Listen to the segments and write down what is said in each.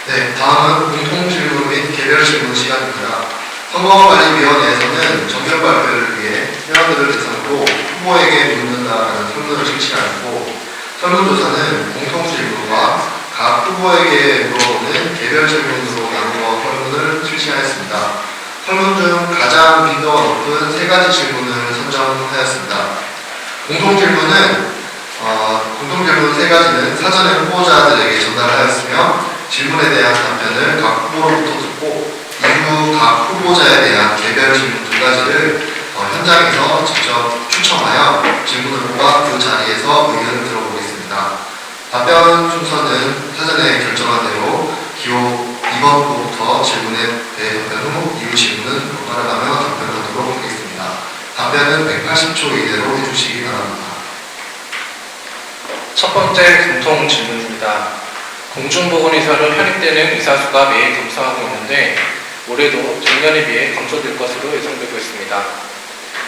네, 다음은 공통질문 및 개별질문 시간입니다. 선거관리위원회에서는 정견 발표를 위해 회원들을 대상으로 후보에게 묻는다라는 설문을 실시하고, 설문조사는 공통질문과 각 후보에게 물어보는 개별질문으로 나누어 설문을 실시하였습니다. 설문 중 가장 빈도가 높은 3가지 질문을 선정하였습니다. 공통질문 3가지는 사전에 후보자들에게 전달하였으며, 질문에 대한 답변을 각 후보로부터 듣고 이후 각 후보자에 대한 개별 질문 2가지를 현장에서 직접 추첨하여 질문을 뽑아 그 자리에서 의견을 들어보겠습니다. 답변 순서는 사전에 결정한 대로 기호 2번부터 질문에 대해 답변 후 이후 질문은 번갈아가며 답변하도록 하겠습니다. 답변은 180초 이내로 해주시기 바랍니다. 첫 번째 공통 질문입니다. 공중보건의사로 편입되는 의사 수가 매일 감소하고 있는데 올해도 작년에 비해 감소될 것으로 예상되고 있습니다.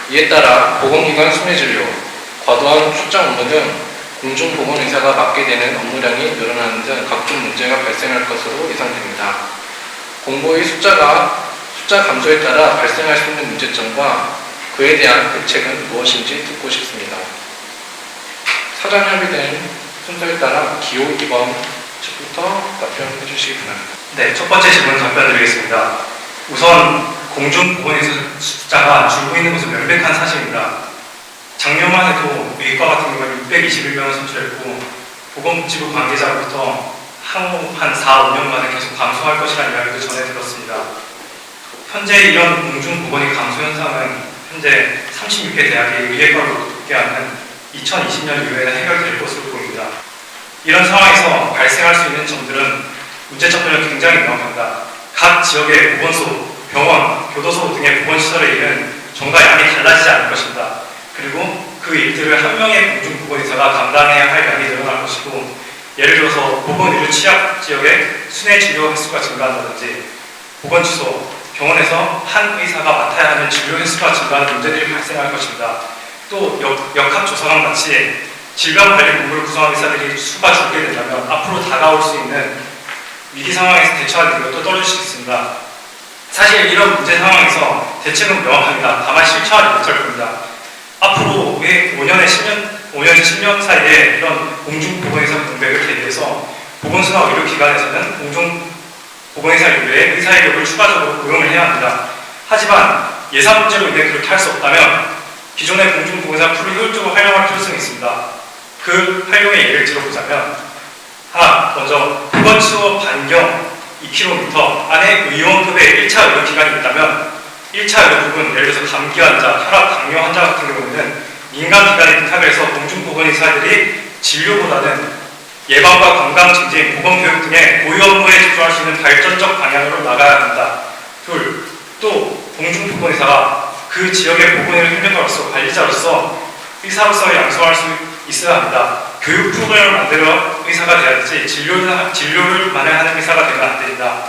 이에 따라 보건기관 순회진료, 과도한 출장 업무 등 공중보건의사가 맡게 되는 업무량이 늘어나는 등 각종 문제가 발생할 것으로 예상됩니다. 공보의 숫자 감소에 따라 발생할 수 있는 문제점과 그에 대한 대책은 무엇인지 듣고 싶습니다. 사전 협의된 순서에 따라 기호 2번 측부터 답변해 주시기 바랍니다. 네, 첫 번째 질문 답변드리겠습니다. 우선 공중보건의사 숫자가 줄고 있는 것은 명백한 사실입니다. 작년만 해도 의과 같은 경우는 621명을 선출했고 보건복지부 관계자로부터 향후 한 4, 5년 만에 계속 감소할 것이라는 이야기도 전해 들었습니다. 현재 이런 공중보건의 감소 현상은 현재 36개 대학의 의예과로 복귀하는 2020년 이후에는 해결될 것으로 보입니다. 이런 상황에서 발생할 수 있는 점들은 문제점들은 굉장히 명확합니다. 각 지역의 보건소, 병원, 교도소 등의 보건시설에 있는 정가 양이 달라지지 않을 것입니다. 그리고 그 일들을 한 명의 공중보건의사가 감당해야 할 양이 늘어날 것이고, 예를 들어서 보건의료 취약 지역의 순회 진료 횟수가 증가한다든지 보건취소, 병원에서 한 의사가 맡아야 하는 진료 횟수가 증가하는 문제들이 발생할 것입니다. 또 역학조사랑 같이 질병관리본부를 구성한 의사들이 수가 줄게 된다면 앞으로 다가올 수 있는 위기 상황에서 대처할 능력도 떨어질 수 있습니다. 사실 이런 문제 상황에서 대책은 명확합니다. 다만 실천하지 못할 겁니다. 앞으로 5년에서 10년 사이에 이런 공중보건의사 공백을 대비해서 보건소나 의료기관에서는 공중보건의사 인류에 의사 인력을 추가적으로 고용을 해야 합니다. 하지만 예산 문제로 인해 그렇게 할 수 없다면 기존의 공중보건의사 풀을 효율적으로 활용할 필요성이 있습니다. 그 활용의 예를 들어보자면, 하나, 먼저 보건치료 반경 2km 안에 의원급의 1차 의료기관이 있다면 1차 의료급은 예를 들어서 감기 환자, 혈압, 당뇨 환자 같은 경우에는 민간기관에 부탁을 해서 공중보건의사들이 진료보다는 예방과 건강 증진, 보건교육 등의 고유 업무에 집중할 수 있는 발전적 방향으로 나가야 합니다. 둘, 또 공중보건의사가 그 지역의 보건의료 행정가로서, 관리자로서 의사로서 양성할 수 있어야 합니다. 교육 프로그램을 만들어 의사가 돼야 되지 진료를 하는 의사가 되면 안 됩니다.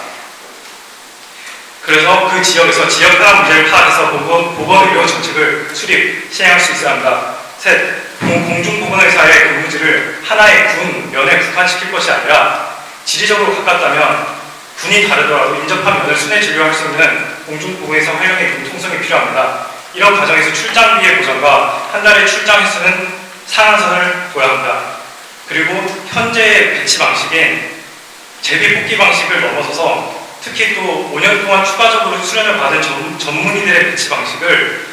그래서 그 지역에서 지역 현안 문제를 파악해서 보건의료 정책을 수립, 시행할 수 있어야 합니다. 셋, 공중보건의사의 근무지를 하나의 군, 면에 국한시킬 것이 아니라 지리적으로 가깝다면 군이 다르더라도 인접한 면을 순회 진료할 수 있는 공중보건의사 활용의 융통성이 필요합니다. 이런 과정에서 출장비의 보장과 한 달의 출장 횟수는 상한선을 둬야 합니다. 그리고 현재의 배치 방식인 제비 뽑기 방식을 넘어서서 특히 또 5년 동안 추가적으로 수련을 받은 전문의들의 배치 방식을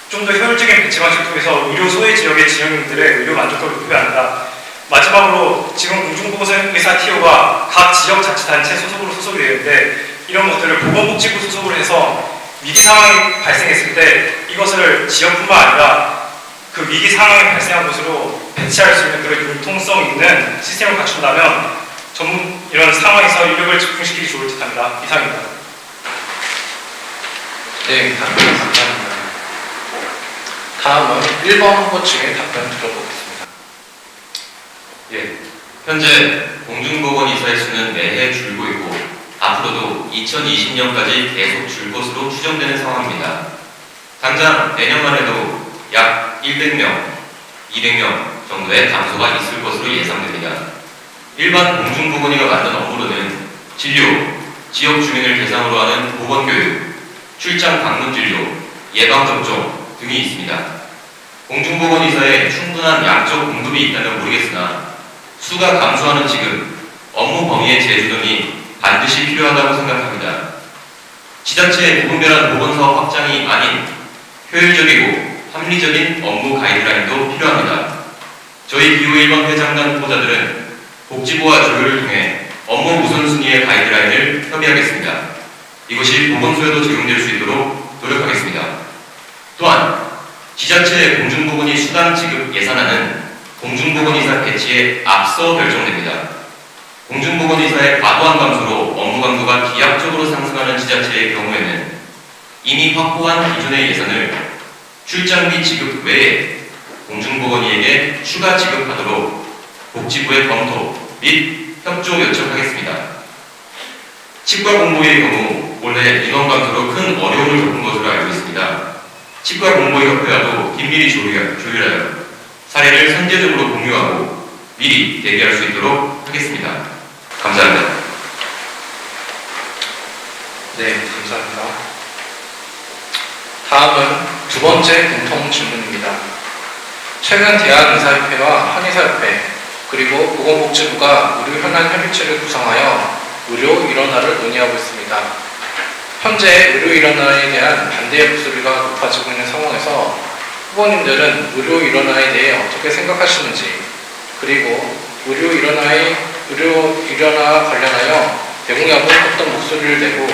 좀 더 효율적인 배치 방식을 통해서 의료 소외 지역의 지역민들의 의료 만족도를 높여야 합니다. 마지막으로 지금 공중보건의사 TO가 각 지역자치단체 소속으로 소속이 되어 있는데 이런 것들을 보건복지부 소속으로 해서 위기 상황이 발생했을 때 이것을 지역뿐만 아니라 그 위기 상황이 발생한 곳으로 배치할 수 있는 그런 융통성 있는 시스템을 갖춘다면 이런 상황에서 인력을 집중시키기 좋을 듯합니다. 이상입니다. 네, 답변 감사합니다. 다음은 1번 후보 측의 답변 들어보겠습니다. 예, 현재 공중보건의사의 수는 매해 줄고 있고 앞으로도 2020년까지 계속 줄 것으로 추정되는 상황입니다. 당장 내년만 해도 약 100명, 200명 정도의 감소가 있을 것으로 예상됩니다. 일반 공중보건의가 맡는 업무로는 진료, 지역 주민을 대상으로 하는 보건교육, 출장 방문 진료, 예방접종 등이 있습니다. 공중보건의사에 충분한 양적 공급이 있다면 모르겠으나 수가 감소하는 지금 업무 범위의 재조 등이 반드시 필요하다고 생각합니다. 지자체의 무분별한 보건사업 확장이 아닌 효율적이고 합리적인 업무 가이드라인도 필요합니다. 저희 기호 1번 회장단 후보자들은 복지부와 조율을 통해 업무 우선순위의 가이드라인을 협의하겠습니다. 이것이 보건소에도 적용될 수 있도록 노력하겠습니다. 또한 지자체의 공중보건의 수당 지급 예산안은 공중보건의사 배치에 앞서 결정됩니다. 공중보건의사의 과도한 감소로 업무 강도가 기하급적으로 상승하는 지자체의 경우에는 이미 확보한 기존의 예산을 출장비 지급 외에 공중보건의에게 추가 지급하도록 복지부의 검토 및 협조 요청하겠습니다. 치과 공보의 경우 올해 인원 감소로 큰 어려움을 겪은 것으로 알고 있습니다. 치과 공보협회와도 긴밀히 조율하여 사례를 선제적으로 공유하고 미리 대비할 수 있도록 하겠습니다. 감사합니다. 네, 감사합니다. 다음은 두 번째 공통 질문입니다. 최근 대한의사협회와 한의사협회 그리고 보건복지부가 의료 현안 협의체를 구성하여 의료 일원화를 논의하고 있습니다. 현재 의료 일원화에 대한 반대의 목소리가 높아지고 있는 상황에서 후보님들은 의료 일원화에 대해 어떻게 생각하시는지, 그리고 의료 일원화 관련하여 대공약은 어떤 목소리를 내고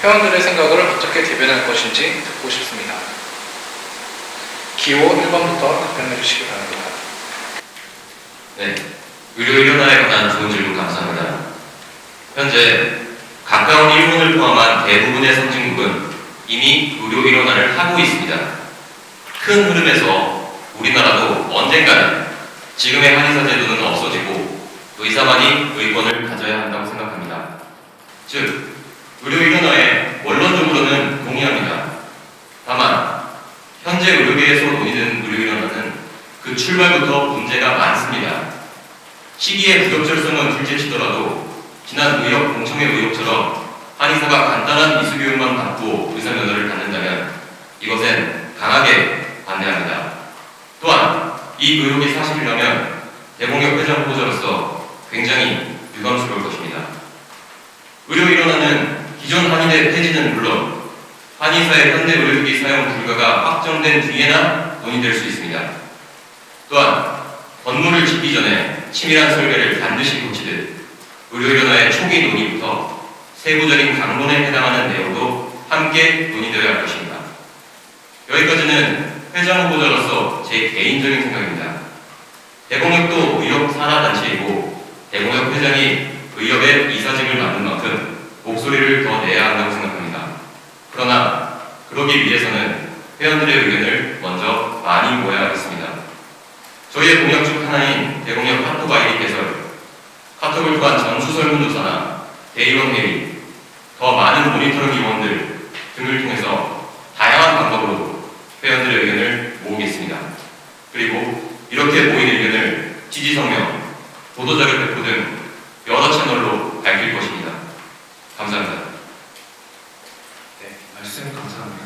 회원들의 생각을 어떻게 대변할 것인지 듣고 싶습니다. 기호 1번부터 답변해 주시기 바랍니다. 네, 의료 일원화에 관한 좋은 질문 감사합니다. 현재 가까운 일본을 포함한 대부분의 선진국은 이미 의료 일원화를 하고 있습니다. 큰 흐름에서 우리나라도 언젠가는 지금의 한의사 제도는 없어지고 의사만이 의권을 가져야 한다고 생각합니다. 즉, 의료 일원화에 원론적으로는 동의합니다. 다만 현재 의료계에서 논의되는 의료 일원화는 그 출발부터 문제가 많습니다. 시기의 부적절성은 둘째치더라도 지난 의협 공청회 의혹처럼 한의사가 간단한 이수교육만 받고 의사면허를 갖는다면 이것엔 강하게 반대합니다. 또한 이 의혹이 사실이라면 대공협 회장 후보자로서 굉장히 유감스러울 것입니다. 의료 일원화는 기존 한의대 폐지는 물론 한의사의 현대 의료기 사용 불가가 확정된 뒤에나 논의될 수 있습니다. 또한 건물을 짓기 전에 치밀한 설계를 반드시 고치듯 의료일원화의 초기 논의부터 세부적인 강론에 해당하는 내용도 함께 논의되어야 할 것입니다. 여기까지는 회장 후보자로서 제 개인적인 생각입니다. 대공협도 의협 산하단체이고 대공협 회장이 의협의 이사직을 맡는 만큼 목소리를 더 내야 한다고 생각합니다. 그러나 그러기 위해서는 회원들의 의견을 먼저 많이 모아야 하겠습니다. 저희의 공약 중 하나인 대공협 카톡 아이디 개설, 카톡을 통한 전수 설문조사나 대의원 회의, 더 많은 모니터링 위원들 등을 통해서 다양한 방법으로 회원들의 의견을 모으겠습니다. 그리고 이렇게 모인 의견을 지지 성명, 보도자료 배포 등 여러 채널로 밝힐 것입니다. 감사합니다. 네, 말씀 감사합니다.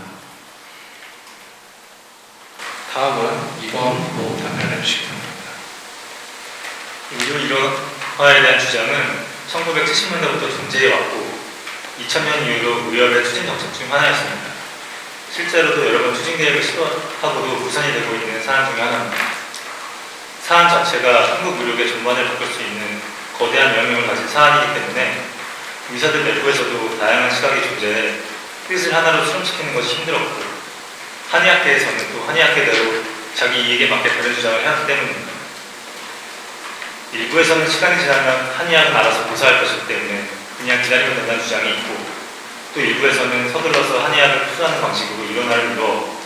다음은 2번 후보 답변해 주시기 바랍니다. 의료 일원화에 대한 주장은 1970년대부터 존재해왔고 2000년 이후로 의협의 추진 정책 중 하나였습니다. 실제로도 여러 번 추진 계획을 시도하고도 무산이 되고 있는 사안 중에 하나입니다. 사안 자체가 한국 의료계 전반을 바꿀 수 있는 거대한 영향력을 가진 사안이기 때문에 의사들 내부에서도 다양한 시각이 존재해 뜻을 하나로 수렴시키는 것이 힘들었고 한의학계에서는 또 한의학계대로 자기 이익에 맞게 다른 주장을 해왔기 때문입니다. 일부에서는 시간이 지나면 한의학은 알아서 고사할 것이기 때문에 그냥 기다리면 된다는 주장이 있고 또 일부에서는 서둘러서 한의학을 투자하는 방식으로 일원화를 이루어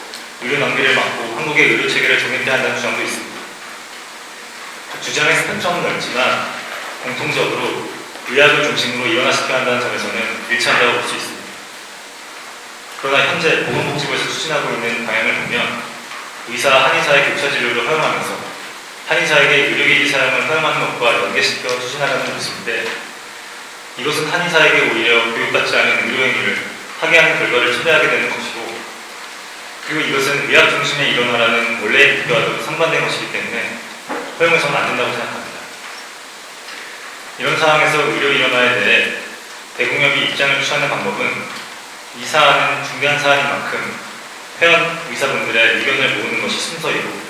의료 낭비를 막고 한국의 의료 체계를 정립해야 한다는 주장도 있습니다. 그 주장의 스펙트럼은 넓지만 공통적으로 의학을 중심으로 일원화시켜야 한다는 점에서는 일치한다고 볼 수 있습니다. 그러나 현재 보건복지부에서 추진하고 있는 방향을 보면 의사, 한의사의 교차 진료를 이것은 한의사에게 오히려 교육받지 않은 의료행위를 하게 하는 결과를 초래하게 되는 것이고, 그리고 이것은 의학 중심의 일원화라는 원래의 목표와도 상반된 것이기 때문에 허용해서는 안 된다고 생각합니다. 이런 상황에서 의료 일원화에 대해 대공협이 입장을 취하는 방법은 이 사안은 중대한 사안인 만큼 회원 의사분들의 의견을 모으는 것이 순서이고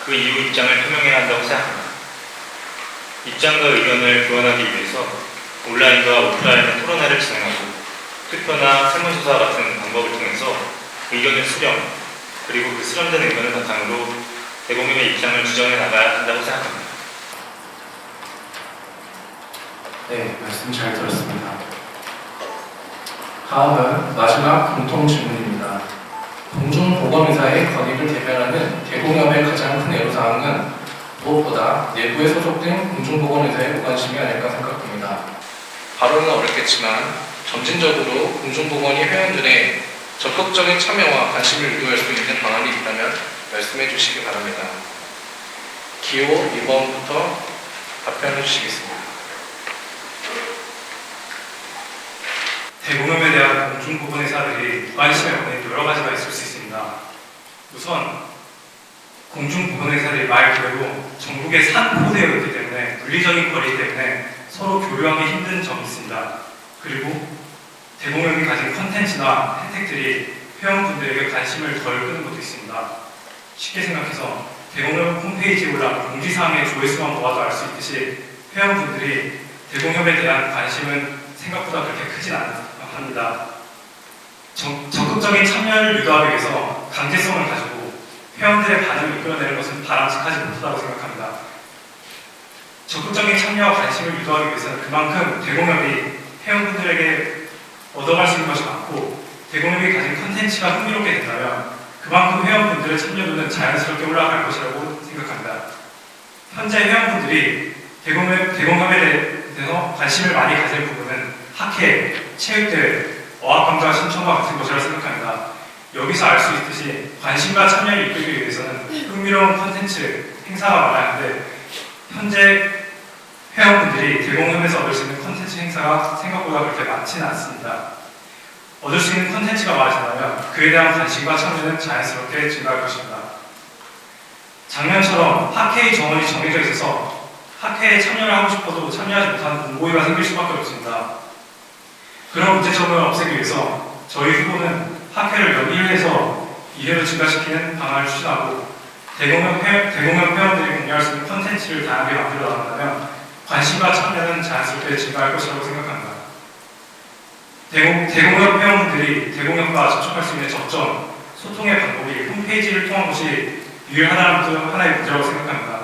그 이후 입장을 표명해야 한다고 생각합니다. 입장과 의견을 교환하기 위해서 온라인과 오프라인의 토론회를 진행하고 투표나 설문조사 같은 방법을 통해서 의견을 수렴, 그리고 그 수렴된 의견을 바탕으로 대공협의 입장을 주장해 나가야 한다고 생각합니다. 네, 말씀 잘 들었습니다. 다음은 마지막 공통 질문입니다. 공중보건의사의 권익을 대변하는 대공협의 가장 큰 애로사항은 무엇보다 내부에 소속된 공중보건의사의 무관심이 아닐까 생각합니다. 바로는 어렵겠지만 점진적으로 공중보건의 회원들의 적극적인 참여와 관심을 유도할 수 있는 방안이 있다면 말씀해 주시기 바랍니다. 기호 2번부터 답변해 주시겠습니다. 대공협에 대한 공중보건의사들이 무관심의 원인은 여러 가지가 있을 수 있습니다. 우선 공중보건의사들이 말 그대로 전국에 산포되어 있기 때문에 물리적인 거리 때문에 서로 교류하기 힘든 점이 있습니다. 그리고 대공협이 가진 컨텐츠나 혜택들이 회원분들에게 관심을 덜 끄는 것도 있습니다. 쉽게 생각해서 대공협 홈페이지에 올라온 공지사항의 조회수만 보아도 알 수 있듯이 회원분들이 대공협에 대한 관심은 생각보다 그렇게 크진 않습니다. 적극적인 참여를 유도하기 위해서 강제성을 가지고 회원들의 반응을 이끌어내는 것은 바람직하지 못하다고 생각합니다. 적극적인 참여와 관심을 유도하기 위해서는 그만큼 대공협이 회원분들에게 얻어갈 수 있는 것이 많고 대공협이 가진 컨텐츠가 흥미롭게 된다면 그만큼 회원분들의 참여도는 자연스럽게 올라갈 것이라고 생각합니다. 현재 회원분들이 대공협에 대해서 관심을 많이 가질 부분은 학회, 체육대회, 어학강좌 신청과 같은 것이라 생각합니다. 여기서 알 수 있듯이 관심과 참여를 이끌기 위해서는 흥미로운 컨텐츠, 행사가 많아야 하는데 현재 회원분들이 대공협에서 얻을 수 있는 컨텐츠 행사가 생각보다 그렇게 많지는 않습니다. 얻을 수 있는 컨텐츠가 많아진다면 그에 대한 관심과 참여는 자연스럽게 증가할 것입니다. 작년처럼 학회의 정원이 정해져 있어서 학회에 참여를 하고 싶어도 참여하지 못하는 공고의가 생길 수밖에 없습니다. 그런 문제점을 없애기 위해서 저희 후보는 학회를 연일해서 이해를 증가시키는 방안을 추진하고 대공협 회원들이 공유할 수 있는 컨텐츠를 다양하게 만들어 나간다면 관심과 참여는 자연스럽게 증가할 것이라고 생각합니다. 대공협 회원분들이 대공협과 접촉할 수 있는 접점, 소통의 방법이 홈페이지를 통한 것이 유일하다는 것도 하나의 문제라고 생각합니다.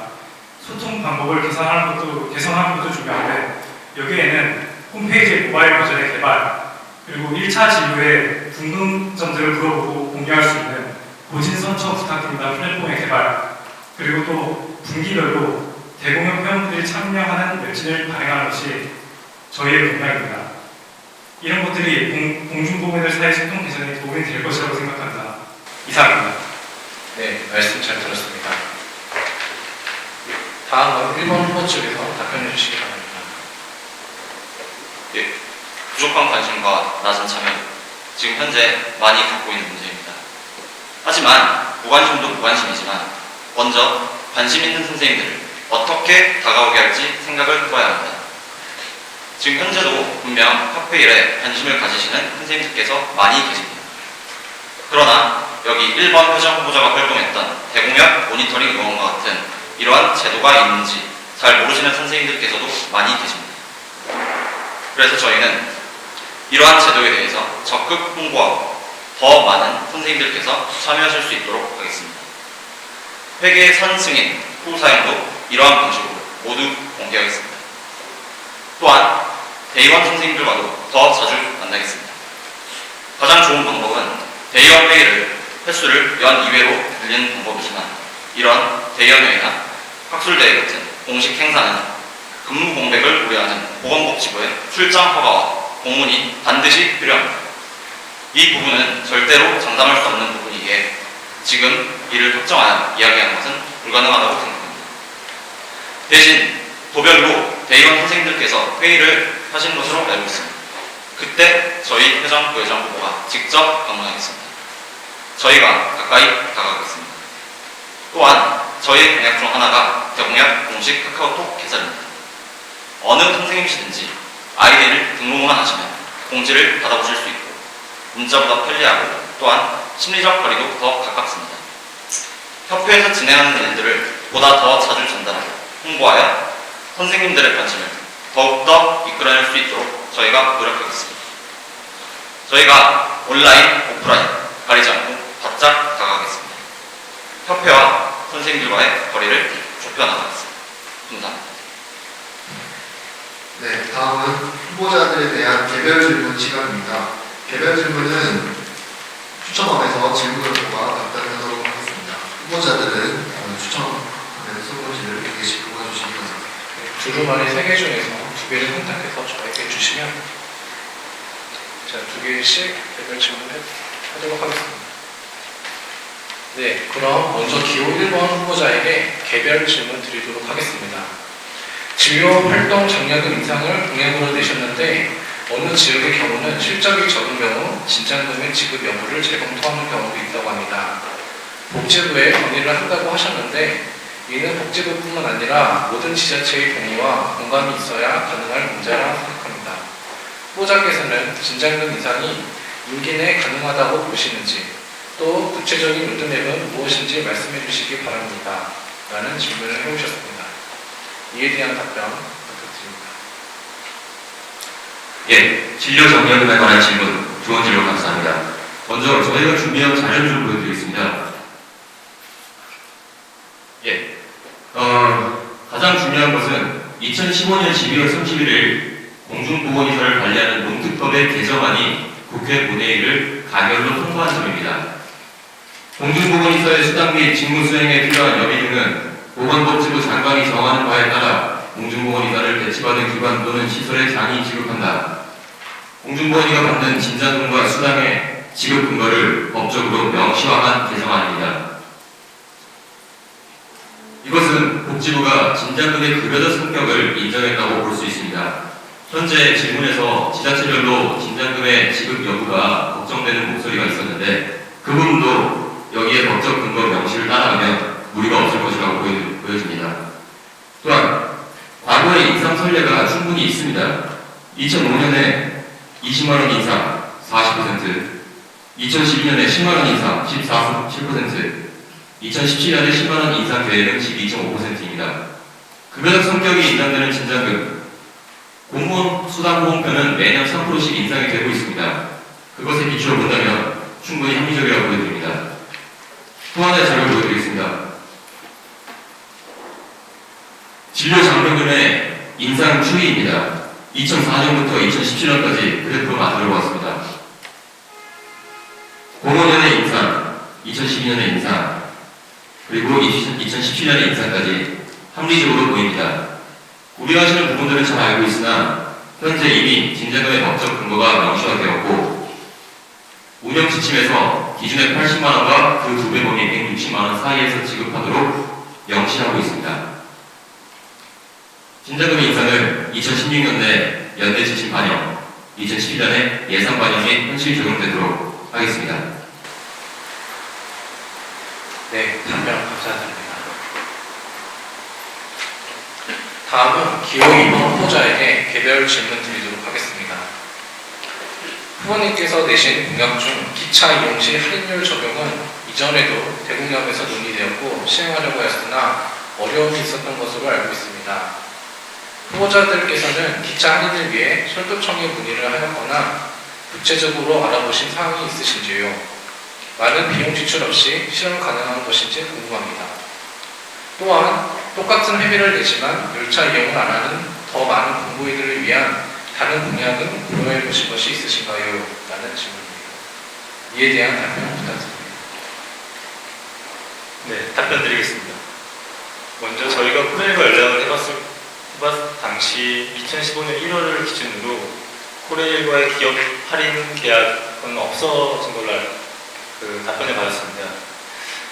소통 방법을 개선하는 것도 중요한데 여기에는 홈페이지 모바일 버전의 개발, 그리고 1차 진료에 궁금점들을 물어보고 공유할 수 있는 고진선처 부탁드립니다 플랫폼의 개발, 그리고 또 분기별로 대공협 회원들이 참여하는 웹진을 발행하는 것이 저희의 공약입니다. 이런 것들이 공중보건의들 사이 소통 개선에 도움이 될 것이라고 생각합니다. 이상입니다. 네, 말씀 잘 들었습니다. 다음은 1번 후보 측에서 답변해 주시기 바랍니다. 예, 부족한 관심과 낮은 참여, 지금 현재 많이 갖고 있는 문제입니다. 하지만 무관심도 무관심이지만 먼저 관심 있는 선생님들을 어떻게 다가오게 할지 생각을 해봐야 합니다. 지금 현재도 분명 학회일에 관심을 가지시는 선생님들께서 많이 계십니다. 그러나 여기 1번 회장 후보자가 활동했던 대공협 모니터링 의원과 같은 이러한 제도가 있는지 잘 모르시는 선생님들께서도 많이 계십니다. 그래서 저희는 이러한 제도에 대해서 적극 홍보하고 더 많은 선생님들께서 참여하실 수 있도록 하겠습니다. 회계 선승인 후 사용도 이러한 방식으로 모두 공개하겠습니다. 또한 대의원 선생님들과도 더 자주 만나겠습니다. 가장 좋은 방법은 대의원 회의를 횟수를 연 2회로 늘리는 방법이지만 이런 대의원회의나 학술대회 같은 공식 행사는 근무 공백을 우려하는 보건복지부의 출장 허가와 공문이 반드시 필요합니다. 이 부분은 절대로 장담할 수 없는 부분이기에 지금 이를 확정하여 이야기하는 것은 불가능하다고 생각합니다. 대신 도별로 대의원 선생님 선생님들께서 회의를 하신 것으로 알고 있습니다. 그때 저희 회장, 부회장 후보가 직접 방문하겠습니다. 저희가 가까이 다가가겠습니다. 또한 저희 공약 중 하나가 대공약 공식 카카오톡 개설입니다. 어느 선생님이시든지 아이디를 등록만 하시면 공지를 받아보실 수 있고 문자보다 편리하고 또한 심리적 거리도 더 가깝습니다. 협회에서 진행하는 일들을 보다 더 자주 전달하고 홍보하여 선생님들의 관심을 더욱더 이끌어낼 수 있도록 저희가 노력하겠습니다. 저희가 온라인, 오프라인 가리지 않고 바짝 다가가겠습니다. 협회와 선생님들과의 거리를 좁혀나가겠습니다. 감사합니다. 네, 다음은 후보자들에 대한 개별 질문 시간입니다. 개별 질문은 추첨함에서 질문을 뽑아 답변하도록 하겠습니다. 후보자들은 추첨함에서 선거지를 2개씩 뽑아주시기 바랍니다. 두루마리 3개 중에서 2개를 선택해서 저에게 주시면 제가 2개씩 개별 질문을 하도록 하겠습니다. 네, 그럼 먼저 기호 1번 후보자에게 개별 질문 드리도록 하겠습니다. 진료 활동 장려금 인상을 공약으로 내셨는데 어느 지역의 경우는 실적이 적은 경우 진장금의 지급 여부를 재검토하는 경우도 있다고 합니다. 복지부에 건의를 한다고 하셨는데 이는 복지부뿐만 아니라 모든 지자체의 동의와 공감이 있어야 가능할 문제라 생각합니다. 후보자께서는 진장금 인상이 임기 내 가능하다고 보시는지 또 구체적인 로드맵은 무엇인지 말씀해 주시기 바랍니다. 라는 질문을 해오셨습니다. 이에 대한 답변 부탁드립니다. 예, 진료 정리금에 관한 질문, 좋은 질문 감사합니다. 먼저 저희가 준비한 자료를 좀 보여드리겠습니다. 예, 가장 중요한 것은 2015년 12월 31일 공중보건의사를 관리하는 농특법의 개정안이 국회 본회의를 가결로 통과한 점입니다. 공중보건의사의 수당 및 직무 수행에 필요한 여비 등은 보건복지부 장관이 정하는 바에 따라 공중보건의사를 배치받은 기관 또는 시설에 장이 지급한다. 공중보건의가 받는 진장금과 수당의 지급 근거를 법적으로 명시화한 개정안입니다. 이것은 복지부가 진장금의 급여자 성격을 인정했다고 볼 수 있습니다. 현재 질문에서 지자체별로 진장금의 지급 여부가 걱정되는 목소리가 있었는데 그 부분도 여기에 법적 근거 명시를 따라가면 무리가 없을 것이라고 보여집니다. 또한 과거의 인상 선례가 충분히 있습니다. 2005년에 20만원 인상 40%, 2012년에 10만원 인상 14.7%, 2017년에 10만원 인상 계획은 12.5%입니다. 급여적 성격이 인정되는 진장금, 공무원 수당보험료는 매년 3%씩 인상이 되고 있습니다. 그것에 비추어 본다면 충분히 합리적이라고 보여드립니다. 또 하나의 자료를 보여드리겠습니다. 진료장려금의 인상 추이입니다. 2004년부터 2017년까지 그래프로 만들어 보았습니다. 05년에 인상, 2012년에 인상, 그리고 2017년에 인상까지 합리적으로 보입니다. 우려하시는 부분들은 잘 알고 있으나 현재 이미 진장금의 법적 근거가 명시화되었고 운영 지침에서 기준의 80만원과 그 2배 범위 160만원 사이에서 지급하도록 명시하고 있습니다. 진장금의 인상을 2016년에 연대 지침 반영, 2017년에 예산 반영 및 현실 적용되도록 하겠습니다. 네, 답변 감사드립니다. 다음은 기호 2번 후보자에게 개별 질문 드리도록 하겠습니다. 후보님께서 내신 공약 중 기차 이용 시 할인율 적용은 이전에도 대공약에서 논의되었고 시행하려고 했으나 어려움이 있었던 것으로 알고 있습니다. 후보자들께서는 기차 할인을 위해 철도청에 문의를 하였거나 구체적으로 알아보신 사항이 있으신지요? 많은 비용 지출 없이 실현 가능한 것인지 궁금합니다. 또한 똑같은 회비를 내지만 열차 이용을 안 하는 더 많은 공무원들을 위한 다른 공약은 고려해 보신 것이 있으신가요? 라는 질문입니다. 이에 대한 답변 부탁드립니다. 네, 답변 드리겠습니다. 먼저 저희가 코레일과 연락을 해봤을 당시 2015년 1월을 기준으로 코레일과의 기업 할인 계약은 없어진 걸로 답변을 받았습니다.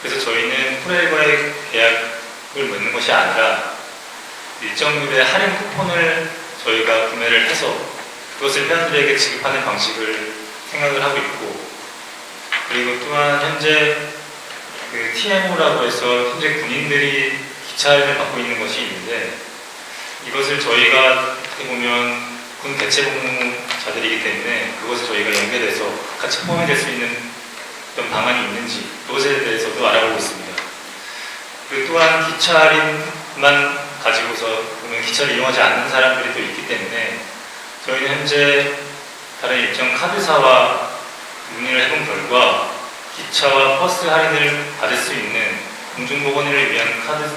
그래서 저희는 코레일과의 계약을 맺는 것이 아니라 일정률의 할인 쿠폰을 저희가 구매를 해서 그것을 회원들에게 지급하는 방식을 생각을 하고 있고, 그리고 또한 현재 그 TMO라고 해서 현재 군인들이 기차를 받고 있는 것이 있는데, 이것을 저희가 어떻게 보면 군 대체복무자들이기 때문에 그것을 저희가 연계돼서 같이 포함이 될 수 있는 어떤 방안이 있는지 그것에 대해서도 알아보고 있습니다. 그 또한 기차 할인만 가지고서 보면 기차를 이용하지 않는 사람들이 또 있기 때문에 저희는 현재 다른 일정 카드사와 문의를 해본 결과 기차와 버스 할인을 받을 수 있는 공중보건을 위한 카드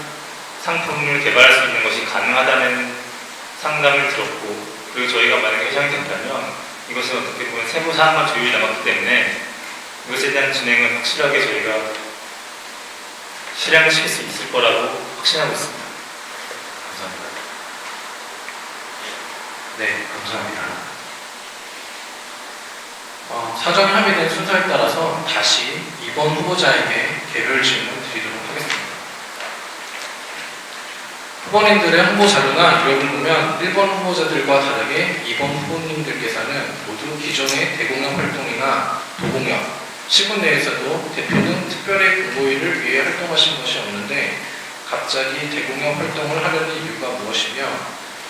상품을 개발할 수 있는 것이 가능하다는 상담을 들었고, 그리고 저희가 만약에 회장이 된다면 이것은 어떻게 보면 세부 사항만 조율이 남았기 때문에 이것에 대한 진행은 확실하게 저희가 실행시킬 수 있을 거라고 확신하고 있습니다. 감사합니다. 네, 감사합니다. 사전 협의된 순서에 따라서 다시 이번 후보자에게 개별 질문 드리도록 하겠습니다. 후보님들의 홍보 자료나 이력을 보면 1번 후보자들과 다르게 2번 후보님들께서는 모두 기존의 대공연 활동이나 도공연, 시군 내에서도 대표 등 특별히 공보일을 위해 활동하신 것이 없는데 갑자기 대공연 활동을 하려는 이유가 무엇이며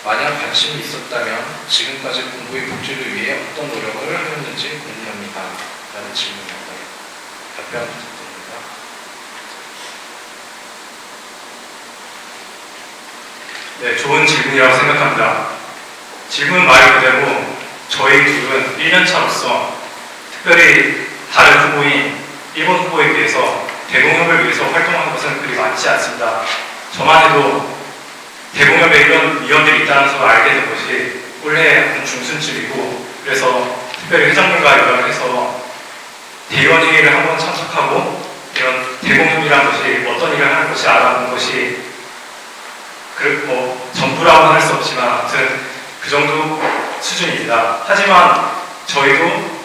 만약 관심이 있었다면 지금까지 공보일 복지를 위해 어떤 노력을 하였는지 궁금합니다. 라는 질문입니다. 답변 부탁드립니다. 네, 좋은 질문이라고 생각합니다. 질문 말 그대로 저희 둘은 1년차로서 특별히 다른 후보인 1번 후보에 비해서 대공협을 위해서 활동하는 것은 그리 많지 않습니다. 저만 해도 대공협에 이런 위원들이 있다는 것을 알게 된 것이 올해 한 중순쯤이고, 그래서 특별히 회장님과 연락을 해서 대의원 회의를 한번 참석하고 이런 대공협이라는 것이 어떤 일을 하는 것이 알아본 것이 전부라고는 할 수 없지만 아무튼 그 정도 수준입니다. 하지만 저희도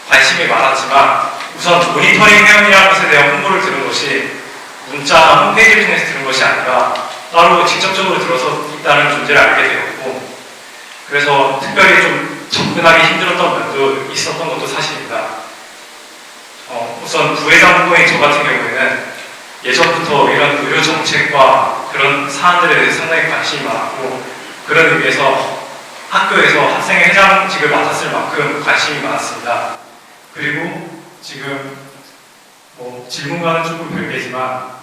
관심이 많았지만 우선 모니터링 회원이라는 것에 대한 홍보를 들은 것이 문자나 홈페이지를 통해서 들은 것이 아니라 따로 직접적으로 들어서 있다는 존재를 알게 되었고, 그래서 특별히 좀 접근하기 힘들었던 면도 있었던 것도 사실입니다. 우선 부회장 후보인 저 같은 경우에는 예전부터 이런 의료 정책과 그런 사안들에 대해서 상당히 관심이 많았고, 그런 의미에서 학교에서 학생회 회장직을 맡았을 만큼 관심이 많았습니다. 그리고 지금 질문과는 조금 별개지만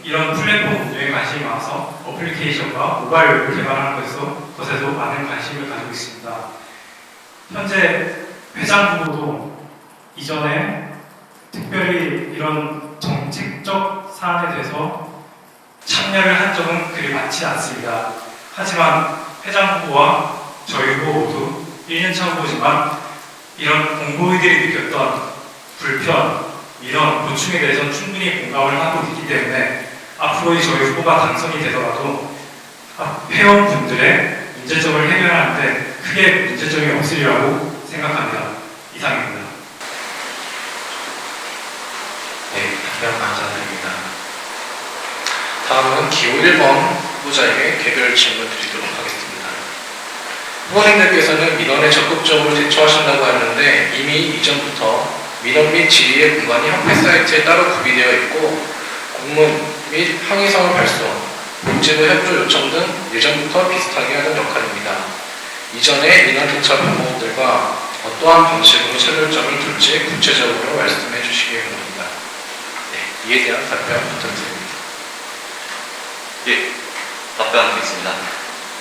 이런 플랫폼 운영에 관심이 많아서 어플리케이션과 모바일 웹을 개발하는 것에도 많은 관심을 가지고 있습니다. 현재 회장 후보도 이전에 특별히 이런 정책적 사안에 대해서 참여를 한 적은 그리 많지 않습니다. 하지만 회장 후보와 저희 후보 모두 1년차 후보지만 이런 공보위들이 느꼈던 불편, 민원, 고충에 대해서는 충분히 공감을 하고 있기 때문에 앞으로 저희 후보가 당선이 되더라도 회원분들의 문제점을 해결하는데 크게 문제점이 없으리라고 생각합니다. 이상입니다. 네, 답변 감사드립니다. 다음은 기호 1번 후보자에게 개별 질문 드리도록 하겠습니다. 후보님들께서는 민원에 적극적으로 대처하신다고 하는데 이미 이전부터 민원 및 질의의 공간이 협회 사이트에 따로 구비되어 있고 공문 및 항의성을 발송, 복지부 협조 요청 등 예전부터 비슷하게 하는 역할입니다. 이전의 민원 대처 방법들과 어떠한 방식으로 체결점을 둘지 구체적으로 말씀해 주시기 바랍니다. 네, 이에 대한 답변 부탁드립니다. 예, 답변드리겠습니다.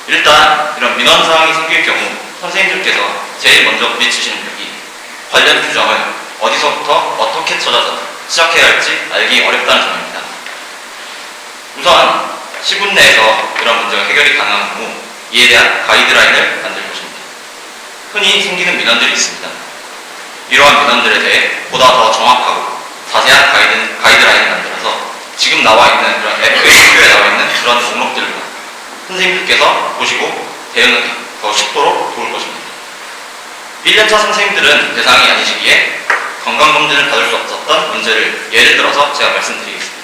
일단 이런 민원 사항이 생길 경우 선생님들께서 제일 먼저 부딪히시는 벽이 관련 규정을 어디서부터 어떻게 찾아서 시작해야 할지 알기 어렵다는 점입니다. 우선 시군 내에서 이런 문제가 해결이 가능한 경우 이에 대한 가이드라인을 만들 것입니다. 흔히 생기는 민원들이 있습니다. 이러한 민원들에 대해 보다 더 정확하고 자세한 가이드라인을 만들어서 지금 나와 있는 그런 FAQ에 나와 있는 그런 목록들과 선생님들께서 보시고 대응하기 더 쉽도록 도울 것입니다. 1년차 선생님들은 대상이 아니시기에 건강검진을 받을 수 없었던 문제를 예를 들어서 제가 말씀드리겠습니다.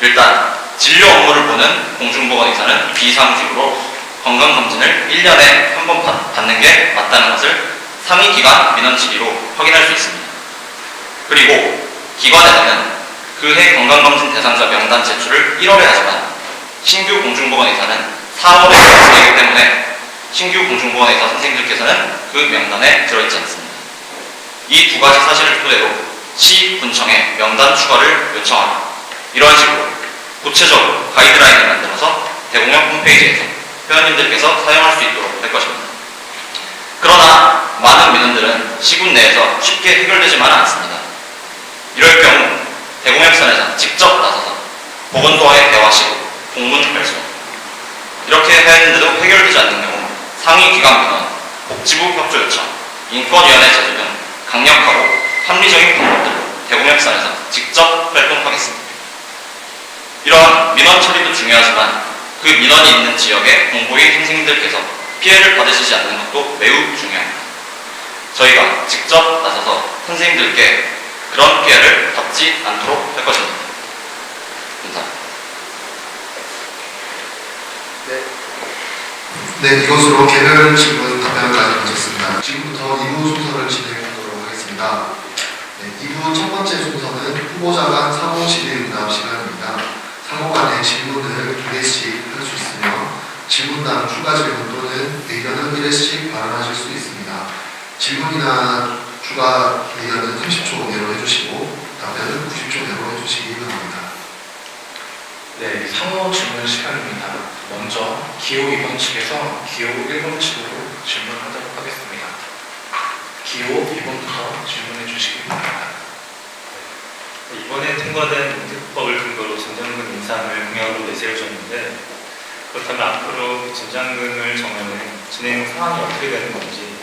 일단 진료 업무를 보는 공중보건 의사는 비상직으로 건강검진을 1년에 한 번 받는 게 맞다는 것을 상위 기관 민원 질의로 확인할 수 있습니다. 그리고 기관에서는 그해 건강검진 대상자 명단 제출을 1월에 하지만 신규 공중보건의사는 4월에 제출되기 때문에 신규 공중보건의사 선생님들께서는 그 명단에 들어있지 않습니다. 이 두 가지 사실을 토대로 시, 군청에 명단 추가를 요청하고 이런 식으로 구체적으로 가이드라인을 만들어서 대공역 홈페이지에서 회원님들께서 사용할 수 있도록 할 것입니다. 그러나 많은 민원들은 시군 내에서 쉽게 해결되지만은 않습니다. 이럴 경우 대공역선에서 직접 나서서 보건소와의 대화 시도, 공문 발송 이렇게 했는데도 해결되지 않는 경우 상위 기관 민원, 복지부 협조 요청, 인권위원회 제소 등 강력하고 합리적인 방법들로 대공역선에서 직접 활동하겠습니다. 이러한 민원 처리도 중요하지만 그 민원이 있는 지역의 공보위 선생님들께서 피해를 받으시지 않는 것도 매우 중요합니다. 저희가 직접 나서서 선생님들께 그런 피해를 받지 않도록 할 것입니다. 감사합니다. 네, 이것으로 개별 질문 답변까지 마쳤습니다. 지금부터 2부 순서를 진행하도록 하겠습니다. 네, 2부 첫 번째 순서는 후보자 간 상호 질의 응답 시간입니다. 상호 간의 질문을 2개씩 할 수 있으며 질문당 추가 질문 또는 의견은 1회씩 발언하실 수 있습니다. 질문이나 추가 의견은 30초 내로 해주시고 답변은 90초 내로 해주시기 바랍니다. 네, 상호 질문 시간입니다. 먼저 기호 2번 측에서 기호 1번 측으로 질문하도록 하겠습니다. 기호 2번부터 질문해 주시기 바랍니다. 이번에 통과된 문특법을 근거로 진장금 인상을 공약으로 내세워 줬는데 그렇다면 앞으로 진장금을 정하는 진행 상황이 어떻게 되는 건지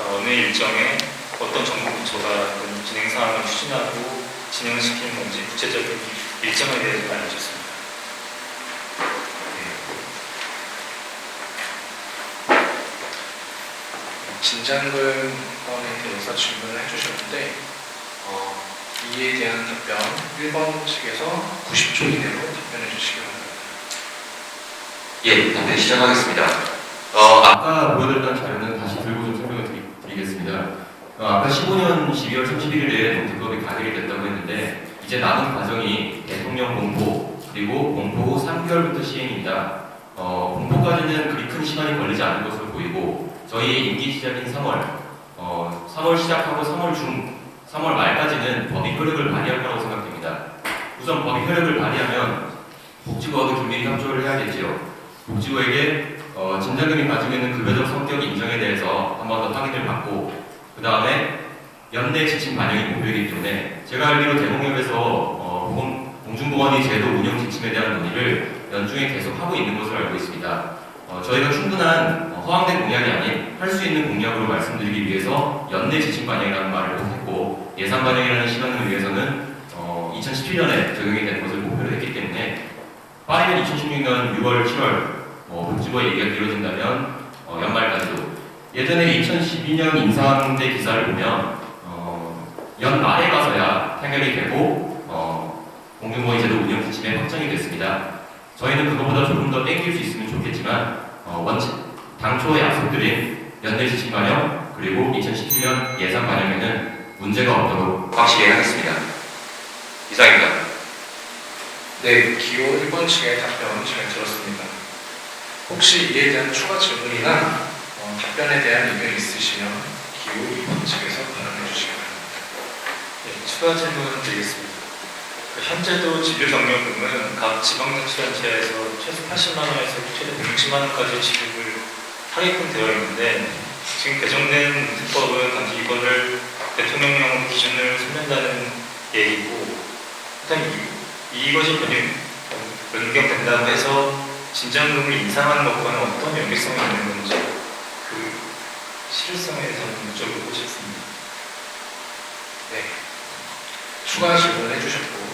어느 일정에 어떤 정부 부처가 진행 상황을 추진하고 진행을 시키는 건지 구체적인 일정에 대해서 알려주셨습니다. 진장금권에 대해서 질문을 해주셨는데 이에 대한 답변 1번 측에서 90초 이내로 답변해 주시기 바랍니다. 예, 답변 시작하겠습니다. 아까 보여드렸던 자료는 다시 들고 좀 설명을 드리겠습니다. 아까 15년 12월 31일에 농특법이 가결이 됐다고 했는데 이제 남은 과정이 대통령 공포 그리고 공포 후 3개월부터 시행입니다. 공포까지는 그리 큰 시간이 걸리지 않을 것으로 보이고 저희 임기 시작인 3월 시작하고 3월 말까지는 법이 효력을 발휘할 거라고 생각됩니다. 우선 법이 효력을 발휘하면 복지부와도 긴밀히 협조를 해야겠지요. 복지부에게 진장금이 가지고 있는 급여적 성격 인정에 대해서 한 번 더 확인을 받고 그 다음에 연내 지침 반영이 목표이기 때문에 제가 알기로 대공역에서 공중보건의 제도 운영 지침에 대한 논의를 연중에 계속 하고 있는 것으로 알고 있습니다. 저희가 충분한 허황된 공약이 아닌 할 수 있는 공약으로 말씀드리기 위해서 연내 지침 반영이라는 말을 못했고 예산 반영이라는 시간을 위해서는 2017년에 적용이 되는 것을 목표로 했기 때문에 빠르면 2016년 6월, 7월 복지부의 얘기가 이루어진다면 연말까지도 예전에 2012년 인상 때 기사를 보면 연말에 가서야 타결이 되고 공중보건 제도 운영 지침에 확정이 됐습니다. 저희는 그것보다 조금 더 땡길 수 있으면 좋겠지만 당초 약속드린 연내 지침 반영 그리고 2017년 예산 반영에는 문제가 없도록 확실히 하겠습니다. 이상입니다. 네, 기호 1번 측의 답변 잘 들었습니다. 혹시 이에 대한 추가 질문이나 답변에 대한 의견이 있으시면 기호 2번 측에서 발언해 주시기 바랍니다. 네, 추가 질문 드리겠습니다. 현재도 진료경력금은 각 지방자치단체에서 최소 80만 원에서 최대 160만 원까지 지급을 하게끔 되어 있는데 지금 개정된 특법은 단지 이거를 대통령령 기준을 삼는다는 얘기고 일단 이것이 변경된다고 해서 진장금을 인상하는 것과는 어떤 연계성이 있는 건지 그 실효성에 대해서 여쭤보고 싶습니다. 네, 추가 질문을 해주셨고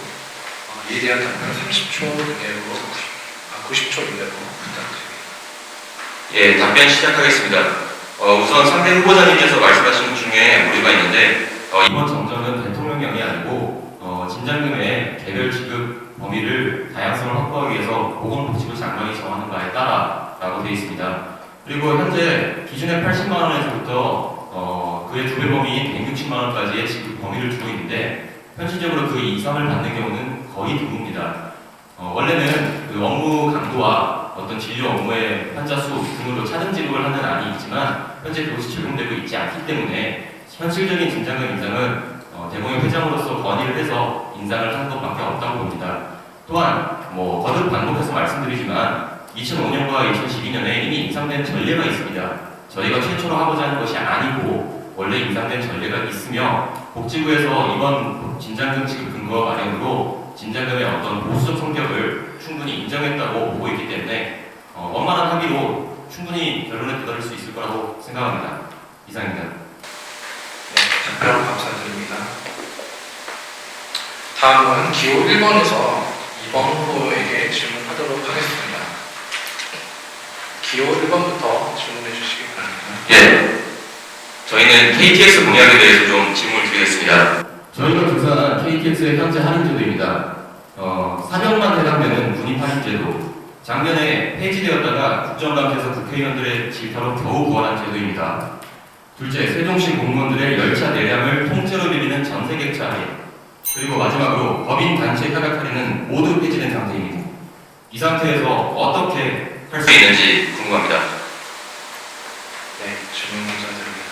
이에 대한 답변 30초 이내로 90초 이내로 부탁드립니다. 예, 답변 시작하겠습니다. 우선 상대 후보자님께서 말씀하신 것 중에 오류가 있는데 이번 정정은 대통령령이 아니고 진장금의 개별 지급 범위를 다양성을 확보하기 위해서 보건복지부 장관이 정하는 바에 따라라고 라고 되어 있습니다. 그리고 현재 기준의 80만 원에서부터 그의 2배 범위인 160만 원까지의 지급 범위를 두고 있는데 현실적으로 그 이상을 받는 경우는 거의 드뭅니다. 원래는 그 업무 강도와 어떤 진료 업무의 환자 수 등으로 차등 지급을 하는 안이 있지만 현재 그것이 적용되고 있지 않기 때문에 현실적인 진장금 인상은 대공협 회장으로서 건의를 해서 인상을 하는 것밖에 없다고 봅니다. 또한 거듭 반복해서 말씀드리지만 2005년과 2012년에 이미 인상된 전례가 있습니다. 저희가 최초로 하고자 하는 것이 아니고 원래 인상된 전례가 있으며 복지부에서 이번 진장금 지급 근거 마련으로 진장금의 어떤 보수적 성격을 충분히 인정했다고 보고 있기 때문에 원만한 합의로 충분히 결론에 도달할 수 있을 거라고 생각합니다. 이상입니다. 네, 답변 감사드립니다. 다음은 기호 1번에서 2번 후보에게 질문하도록 하겠습니다. 기호 1번부터 질문해 주시기 바랍니다. 예. 저희는 KTX 공약에 대해서 좀 질문을 드리겠습니다. 저희가 조사한 KTX의 현재 할인제도입니다. 사명만 해당되는 군입 할인제도. 작년에 폐지되었다가 국정감사에서 국회의원들의 질타로 겨우 구원한 제도입니다. 둘째, 세종시 공무원들의 열차 내량을 통째로 빌리는 전세객차 할인. 그리고 마지막으로 법인 단체 협약 할인은 모두 폐지된 상태입니다. 이 상태에서 어떻게 할 수 있는지 궁금합니다. 네, 질문 감사드립니다.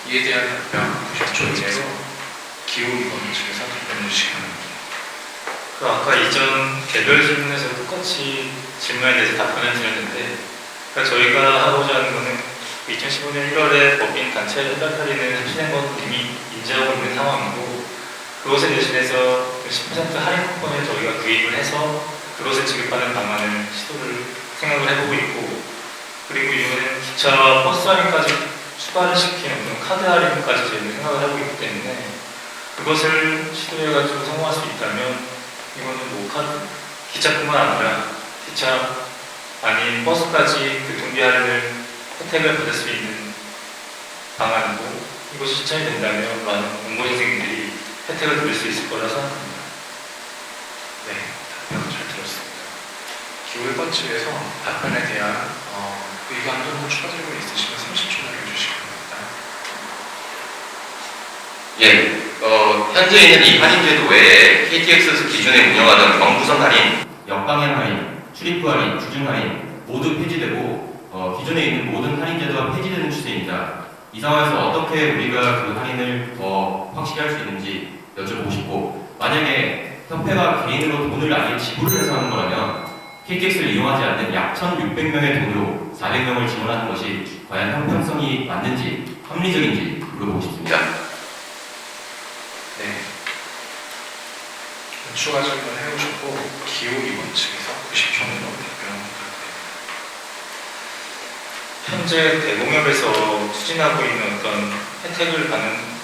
이에 대한 답변 90초 이내로 기호 2번 측에서 답변해 주시기 바랍니다. 그 아까 이전 개별 질문에서 똑같이 질문에 대해서 답변을 드렸는데 그러니까 저희가 하고자 하는 거는 2015년 1월에 법인 단체 협약 할인을 실행 건 이미 인지하고 있는 상황이고 그것에 대신해서 10% 할인 쿠폰을 저희가 구입을 해서 그것을 지급하는 방안을 시도를 생각을 해보고 있고 그리고 이번에는 기차 버스 할인까지 추가를 시키는 그런 카드 할인까지 저희는 생각을 하고 있기 때문에 그것을 시도해가지고 성공할 수 있다면 이거는 카드, 기차뿐만 아니라 기차 아닌 버스까지 교통비 할인을 혜택을 받을 수 있는 방안이고 이것이 실천이 된다면 많은 공무원생들이 혜택을 누릴 수 있을 거라 생각합니다. 네, 답변 잘 들었습니다. 기호 1번 측에서 답변에 대한 의견 또는 추가 질문 있으시면 30초 남겨주시기 바랍니다. 예. 현재 있는 이 할인제도 외에 KTX 기존에 운영하던 경부선 할인, 역방향 할인, 출입구 할인, 주중 할인 모두 폐지되고 기존에 있는 모든 할인제도가 폐지되는 추세입니다. 이 상황에서 어떻게 우리가 그 할인을 더 확실히 할 수 있는지 여쭤보고 싶고 만약에 협회가 개인으로 돈을 아예 지불을 해서 하는 거라면 KTX를 이용하지 않는 약 1,600명의 돈으로 400명을 지원하는 것이 과연 형평성이 맞는지 합리적인지 물어보고 싶습니다. 네. 추가 질문 해오셨고 기호 2번 측에서 90초 내로 답변 부탁드립니다. 현재 대공협에서 추진하고 있는 어떤 혜택을 받는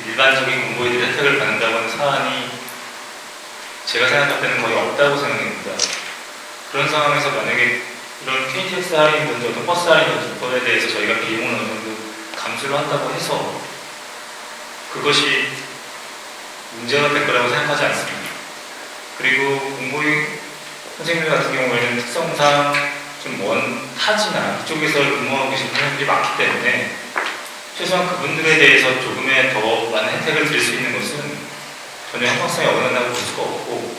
일반적인 공무원들이 혜택을 받는다고 하는 사안이 제가 생각할 때는 거의 없다고 생각합니다. 그런 상황에서 만약에 이런 KTX 할인이든지 어떤 버스 할인이든지 그거에 대해서 저희가 비용을 어느 정도 감수를 한다고 해서 그것이 문제가 될 거라고 생각하지 않습니다. 그리고 공무원 선생님들 같은 경우에는 특성상 좀 먼 타지나 이쪽에서 근무하고 계신 선생님들이 많기 때문에 최소한 그분들에 대해서 조금의 더 많은 혜택을 드릴 수 있는 것은 전혀 형평성에 어긋난다고 볼 수가 없고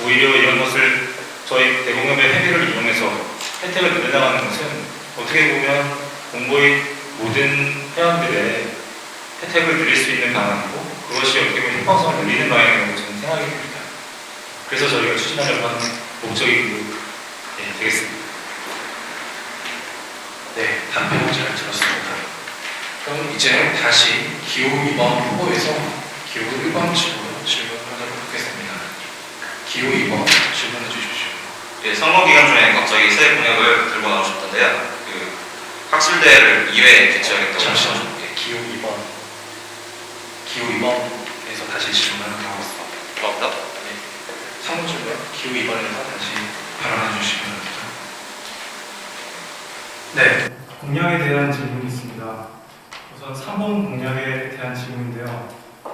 오히려 이런 것을 저희 대공협의 회비를 이용해서 혜택을 늘려나가는 것은 어떻게 보면 공무원 모든 회원들의 혜택을 누릴 수 있는 방안이고 그것이 어떻게 보면 형평성을 늘리는 방향이라고 저는 생각이 듭니다. 그래서 저희가 추진하려고 하는 목적이 되겠습니다. 네, 답변 잘 들었습니다. 그럼 이제 다시 기호 2번 후보에서 기호 1번 측으로 질문하도록 하겠습니다. 기호 2번 질문해 주십시오. 예, 선거 기간 중에 갑자기 새 공약을 들고 나오셨던데요. 그 학술대를 2회 개최하겠다고 잠시만요. 네, 기호 2번에서 다시 질문을 나왔습니다. 고맙다. 네, 사무실과 기호 2번에서 다시 발언해 주시기 바랍니다. 네, 공약에 대한 질문이 있습니다. 우선 3번 공약에 대한 질문인데요.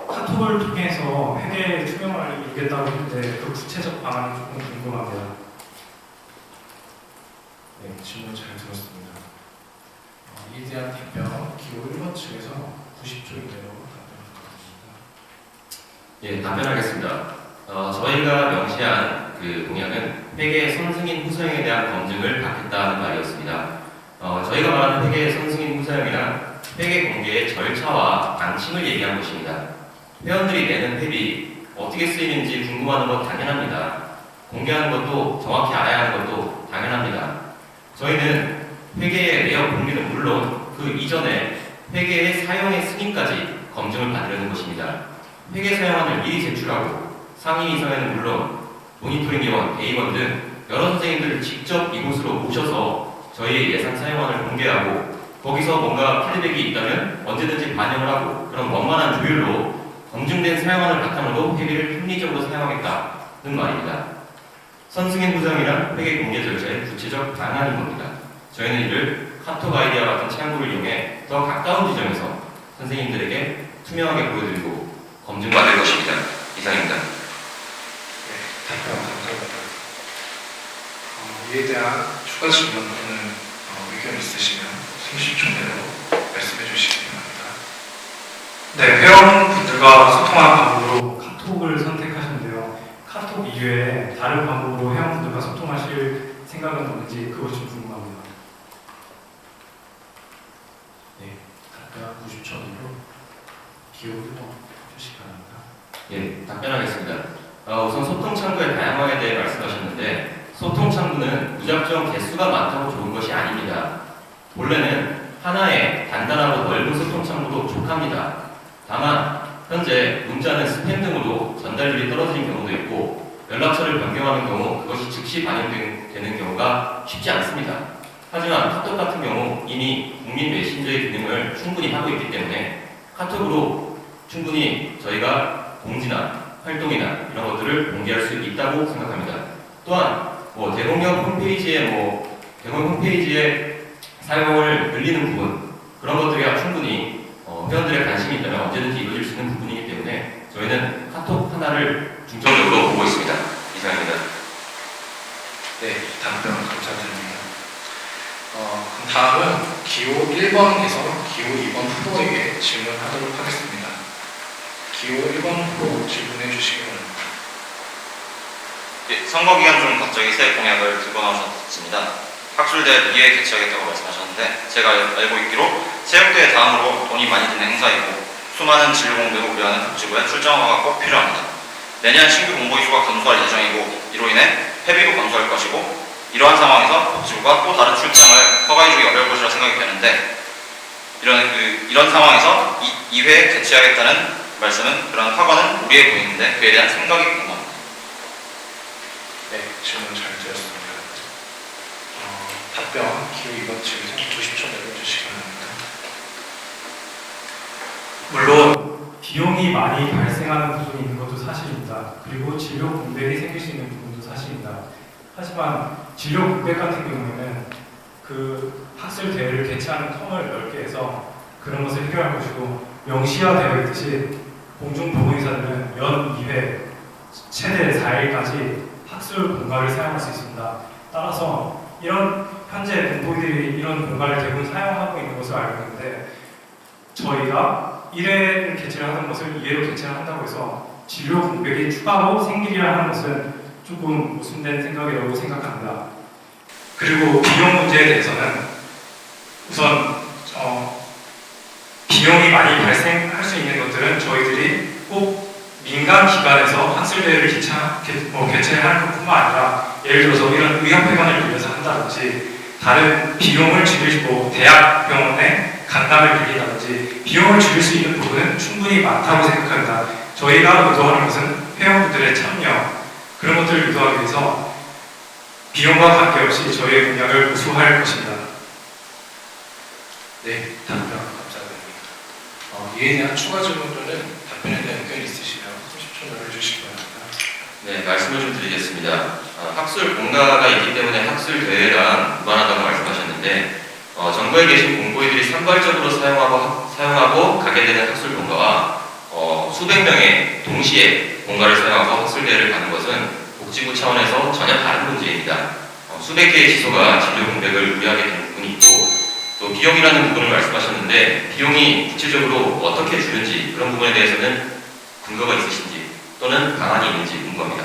카톡을 통해서 회계 투명화를 이루겠다고 했는데 그 구체적 방안이 조금 궁금합니다. 네, 질문 잘 들었습니다. 이에 대한 답변 기호 1번 측에서 90초 이내로 답변 부탁드립니다. 예, 답변하겠습니다. 저희가 명시한 그 공약은 회계 선승인 후사형에 대한 검증을 받겠다는 말이었습니다. 저희가 말하는 회계 선승인 후사형이란 회계 공개의 절차와 방침을 얘기한 것입니다. 회원들이 내는 회비 어떻게 쓰이는지 궁금하는 건 당연합니다. 공개하는 것도 정확히 알아야 하는 것도 당연합니다. 저희는 회계의 내역 공개는 물론 그 이전에 회계의 사용의 승인까지 검증을 받으려는 것입니다. 회계 사용안을 미리 제출하고 상임 이사회는 물론 모니터링 위원, 대의원 등 여러 선생님들을 직접 이곳으로 모셔서 저희의 예산 사용안을 공개하고 거기서 뭔가 피드백이 있다면 언제든지 반영을 하고 그런 원만한 조율로 검증된 사용안을 바탕으로 회계를 합리적으로 사용하겠다는 말입니다. 선승인 후장이란 회계 공개 절차의 구체적 방안인 겁니다. 저희는 이를 카톡 아이디어 같은 창구를 이용해 더 가까운 지점에서 선생님들에게 투명하게 보여드리고 검증받을 것입니다. 이상입니다. 네, 답변 감사합니다. 이에 대한 추가 질문 또는 의견 있으시면 30초 내로 말씀해 주시기 바랍니다. 네, 회원분들과 소통하는 방법으로 카톡을 선택하셨는데요. 카톡 이외에 다른 방법으로 회원분들과 소통하실 생각은 없는지 그것 좀 궁금합니다. 네, 답변 90초 내로 기호 1번 주시기 바랍니다. 예, 답변하겠습니다. 우선 소통 창구의 다양화에 대해 말씀하셨는데 소통 창구는 무작정 개수가 많다고 좋은 것이 아닙니다. 본래는 하나의 단단하고 넓은 소통 창구도 족합니다. 다만 현재 문자는 스팸 등으로 전달률이 떨어지는 경우도 있고 연락처를 변경하는 경우 그것이 즉시 반영되는 경우가 쉽지 않습니다. 하지만 카톡 같은 경우 이미 국민 메신저의 기능을 충분히 하고 있기 때문에 카톡으로 충분히 저희가 공지나 활동이나 이런 것들을 공개할 수 있다고 생각합니다. 또한 대공협 홈페이지의 사용을 늘리는 부분 그런 것들이 충분히 회원들의 관심이 있다면 언제든지 이루어질 수 있는 부분이기 때문에 저희는 카톡 하나를 중점적으로 보고 있습니다. 이상입니다. 네, 답변 감사드립니다. 그럼 다음은 기호 1번에서 기호 2번 후보에게 질문하도록 하겠습니다. 기호 1번 후보 질문해 주시기 바랍니다. 예, 선거 기간 중 갑자기 새 공약을 들고 나오셨습니다. 학술대 2회 개최하겠다고 말씀하셨는데 제가 알고 있기로 체육대회 다음으로 돈이 많이 드는 행사이고 수많은 진로 공백을 우려하는 복지부에 출정화가 꼭 필요합니다. 내년 신규 공보 이수가 감소할 예정이고 이로 인해 회비도 감소할 것이고 이러한 상황에서 복지부가 또 다른 출장을 허가해주기 어려울 것이라 생각이 되는데 이런 상황에서 2회 개최하겠다는 말씀은 그런 확언은 무리해 보이는데 그에 대한 생각이 궁금합니다. 네, 질문 잘 들었습니다. 답변 기호 2번 측에서 90초 내로 주시기 바랍니다. 물론 비용이 많이 발생하는 부분이 있는 것도 사실입니다. 그리고 진료 공백이 생길 수 있는 부분도 사실입니다. 하지만 진료 공백 같은 경우에는 그 학술 대회를 개최하는 텀을 넓게 해서 그런 것을 해결할 것이고 명시화되어 있듯이 공중보건의사들은 연 2회 최대 4일까지 학술 공간을 사용할 수 있습니다. 따라서 이런 현재 공보이들이 이런 공간을 대부분 사용하고 있는 것을 알고 있는데 저희가 1회를 개최를 하던 것을 2회로 개최를 한다고 해서 진료 공백이 추가로 생기리라 하는 것은 조금 모순된 생각이라고 생각합니다. 그리고 비용 문제에 대해서는 우선 비용이 많이 발생할 수 있는 것들은 저희들이 꼭 민간 기관에서 학술대회를 개최하는 것뿐만 아니라 예를 들어서 이런 의학회관을 빌려서 한다든지 다른 비용을 줄이고 대학 병원에 간담을 빌린다든지 비용을 줄일 수 있는 부분은 충분히 많다고 생각합니다. 저희가 의도하는 것은 회원분들의 참여 그런 것들을 유도하기 위해서 비용과 관계없이 저희의 공약을 우수할 것입니다. 네, 답변 감사드립니다. 이에 대한 추가 질문 또는 답변에 대한 의견 있으시면 30초 내로 해주시기 바랍니다. 네, 말씀을 좀 드리겠습니다. 학술 공가가 있기 때문에 학술 대회랑 무관하다고 말씀하셨는데 정부에 계신 공보이들이 산발적으로 사용하고 가게 되는 학술 공가와 수백 명의 동시에 공가를 사용하고 학술 대회를 가는 것은 복지부 차원에서 전혀 다른 문제입니다. 수백 개의 지소가 진료 공백을 우려하게 되는 부분이 있고 또 비용이라는 부분을 말씀하셨는데 비용이 구체적으로 어떻게 주는지 그런 부분에 대해서는 근거가 있으신지 또는 방안이 있는지 궁금합니다.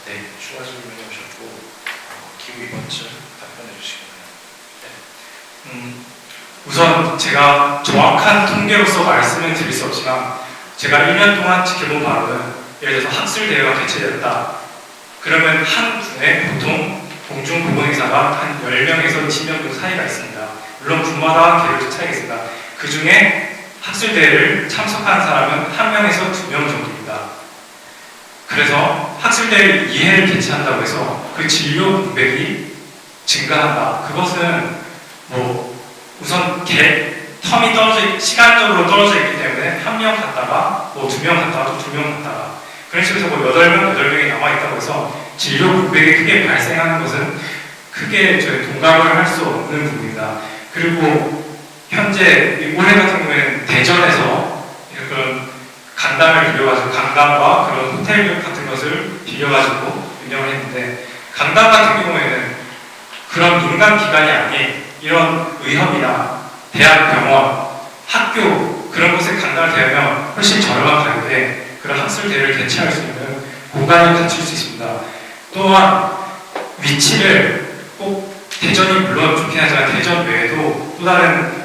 네, 추가 질문이 오셨고 기후 이번쯤 답변해 주시겠나요? 우선 제가 정확한 통계로서 말씀을 드릴 수 없지만 제가 1년 동안 지켜본 바로는 예를 들어서 학술대회가 개최되었다. 그러면 한 분에 보통 공중보건의사가 한 10명에서 20명 정도 사이가 있습니다. 물론 분마다 계열적 차이가 있습니다. 그 중에 학술대회를 참석한 사람은 1명에서 2명 정도입니다. 그래서 학술대회 2회를 개최한다고 해서 그 진료 공백이 증가한다. 그것은 우선 텀이 시간적으로 떨어져 있기 때문에 1명 갔다가 2명 갔다가 또 2명 갔다가 그런 식으로 해서 8명이 남아있다고 해서 진료 공백이 크게 발생하는 것은 크게 저희 동감을 할 수 없는 부분입니다. 그리고 현재 올해 같은 경우에는 대전에서 그런 강당을 빌려가지고 강당과 그런 호텔 같은 것을 빌려가지고 운영을 했는데 강당 같은 경우에는 그런 민간 기관이 아닌 이런 의협이나 대학병원, 학교 그런 곳에 강당을 대하면 훨씬 저렴한 가격에 그런 학술대회를 개최할 수 있는 공간을 갖출 수 있습니다. 또한 위치를 꼭 대전이 물론 좋긴 하지만 대전 외에도 또 다른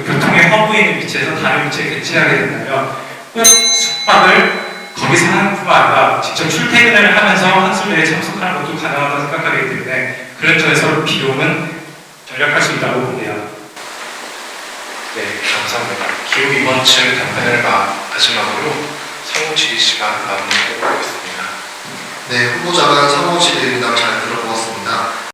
교통의 허브에 있는 위치에서 다른 위치에 개최하게 된다면 꼭 숙박을 거기서 하는 뿐만 아니라 직접 출퇴근을 하면서 학술대회에 참석하는 것도 가능하다고 생각하기 때문에 그런 점에서 비용은 절약할 수 있다고 봅니다. 네, 감사합니다. 기후 이번쯤 답변을 마지막으로 상호 질의 시간 마무리하도록 하겠습니다. 네, 후보자가 상호 질의 응답 잘 들었고